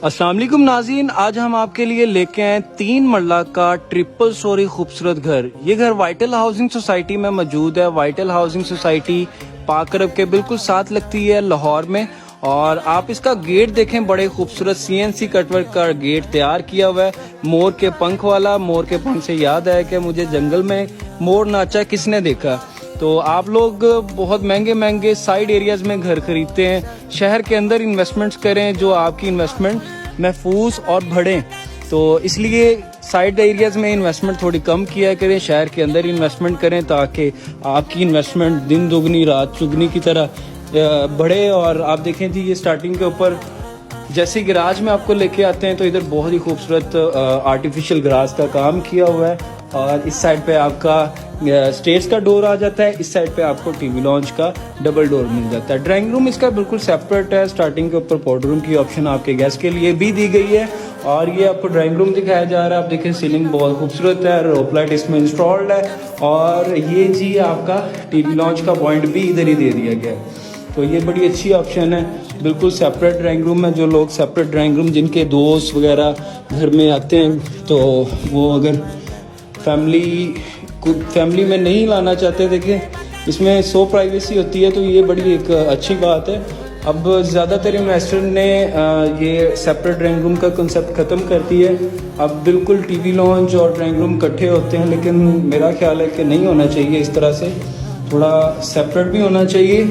अस्सलाम वालेकुम नाज़रीन, आज हम आपके लिए लेके आए 3 मरला का ट्रिपल स्टोरी खूबसूरत घर। ये घर वाइटल हाउसिंग सोसाइटी में मौजूद है। वाइटल हाउसिंग सोसाइटी पाक अरब के बिल्कुल साथ लगती है लाहौर में। और आप इसका गेट देखें, बड़े खूबसूरत CNC कटवर्क का गेट तैयार किया हुआ है, मोर के पंख वाला। मोर के पंख से याद आया कि मुझे जंगल में मोर नाचा किसने देखा। तो आप लोग बहुत महंगे महंगे साइड एरियाज में घर खरीदते हैं, शहर के अंदर इन्वेस्टमेंट्स करें जो आपकी इन्वेस्टमेंट महफूज और बढ़े। तो इसलिए साइड एरियाज में इन्वेस्टमेंट थोड़ी कम किया करें, शहर के अंदर इन्वेस्टमेंट करें ताकि आपकी इन्वेस्टमेंट दिन दुगनी रात चुगनी की तरह बढ़े। और आप देखें थी ये स्टार्टिंग के ऊपर जैसे गराज में आपको लेके आते हैं तो इधर बहुत ही खूबसूरत आर्टिफिशियल ग्रास का काम किया हुआ है। और इस साइड पे आपका स्टेज का डोर आ जाता है, इस साइड पे आपको टीवी लॉन्च का डबल डोर मिल जाता है। ड्राइंग रूम इसका बिल्कुल सेपरेट है। स्टार्टिंग के ऊपर पॉड रूम की ऑप्शन आपके गेस्ट के लिए भी दी गई है। और ये आपको ड्राइंग रूम दिखाया जा रहा है। आप देखें सीलिंग बहुत खूबसूरत है, रोप लाइट इसमें इंस्टॉल्ड है। और ये जी आपका टीवी लॉन्च का पॉइंट भी इधर ही दे दिया गया है। तो ये बड़ी अच्छी ऑप्शन है। बिल्कुल सेपरेट ड्राइंग रूम है। जो लोग सेपरेट ड्राइंग रूम, जिनके दोस्त वगैरह घर में आते हैं तो वो अगर फैमिली में नहीं लाना चाहते, देखिए इसमें 100 प्राइवेसी होती है, तो ये बड़ी एक अच्छी बात है। अब ज़्यादातर इन्वेस्टर ने ये सेपरेट ड्राइंग रूम का कंसेप्ट ख़त्म कर दिया है। अब बिल्कुल टीवी लॉन्च और ड्राइंग रूम इकट्ठे होते हैं, लेकिन मेरा ख्याल है कि नहीं होना चाहिए इस तरह से। थोड़ा सेपरेट भी होना चाहिए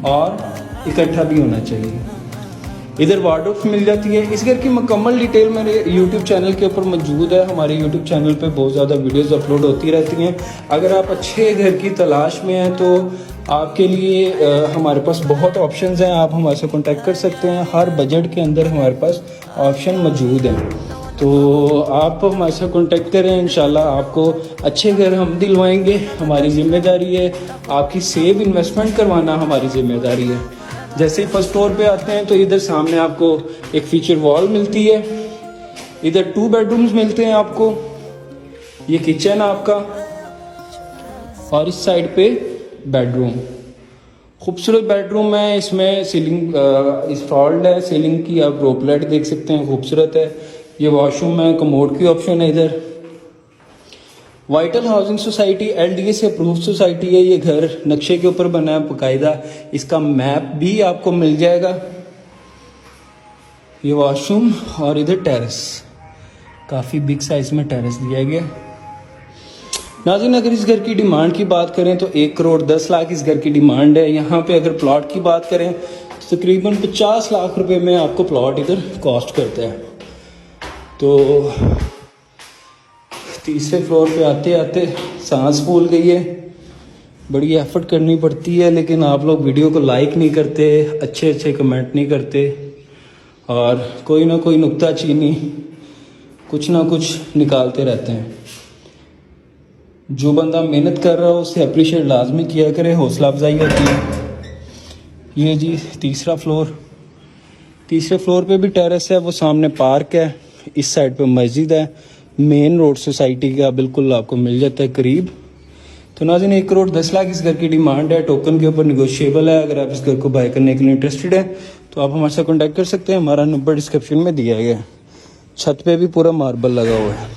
और इकट्ठा भी होना चाहिए। इधर वार्डरोब मिल जाती है। इस घर की मुकम्मल डिटेल मेरे YouTube चैनल के ऊपर मौजूद है। हमारे YouTube चैनल पे बहुत ज़्यादा वीडियोस अपलोड होती रहती हैं। अगर आप अच्छे घर की तलाश में हैं तो आपके लिए हमारे पास बहुत ऑप्शंस हैं। आप हमारे से कॉन्टैक्ट कर सकते हैं। हर बजट के अंदर हमारे पास ऑप्शन मौजूद हैं, तो आप हमारे से कॉन्टैक्ट करें। इंशाल्लाह आपको अच्छे घर हम दिलवाएंगे। हमारी जिम्मेदारी है, आपकी सेव इन्वेस्टमेंट करवाना हमारी जिम्मेदारी है। जैसे ही फर्स्ट फ्लोर पे आते हैं तो इधर सामने आपको एक फीचर वॉल मिलती है। इधर 2 बेडरूम्स मिलते हैं आपको। ये किचन आपका और इस साइड पे बेडरूम, खूबसूरत बेडरूम है। इसमें सीलिंग इंस्टॉल्ड है। सीलिंग की आप रोप लाइट देख सकते हैं, खूबसूरत है। ये वॉशरूम है, कमोड की ऑप्शन है इधर। वाइटल हाउसिंग सोसाइटी LDA से अप्रूव सोसाइटी है। ये घर नक्शे के ऊपर बना है बाकायदा, इसका मैप भी आपको मिल जाएगा। ये वॉशरूम और इधर टेरेस, काफ़ी बिग साइज में टेरेस दिया गया। नाज़रीन, अगर इस घर की डिमांड की बात करें तो 1 करोड़ 10 लाख इस घर की डिमांड है। यहाँ पे अगर प्लॉट की बात करें तो तकरीबन 50 लाख रुपए में आपको प्लॉट इधर कॉस्ट करता है। तो तीसरे फ्लोर पे आते आते सांस फूल गई है। बड़ी एफर्ट करनी पड़ती है, लेकिन आप लोग वीडियो को लाइक नहीं करते, अच्छे कमेंट नहीं करते और कोई ना कोई नुक्ताचीनी कुछ ना कुछ निकालते रहते हैं। जो बंदा मेहनत कर रहा हो उसे अप्रिशिएट लाजमी किया करे, हौसला अफजाई होती है। ये जी तीसरे फ्लोर पे भी टेरेस है। वो सामने पार्क है, इस साइड पे मस्जिद है। मेन रोड सोसाइटी का बिल्कुल आपको मिल जाता है करीब। तो नाज़रीन, 1 करोड़ 10 लाख इस घर की डिमांड है। टोकन के ऊपर निगोशिएबल है। अगर आप इस घर को बाय करने के लिए इंटरेस्टेड हैं तो आप हमारे साथ कॉन्टैक्ट कर सकते हैं। हमारा नंबर डिस्क्रिप्शन में दिया गया है। छत पे भी पूरा मार्बल लगा हुआ है।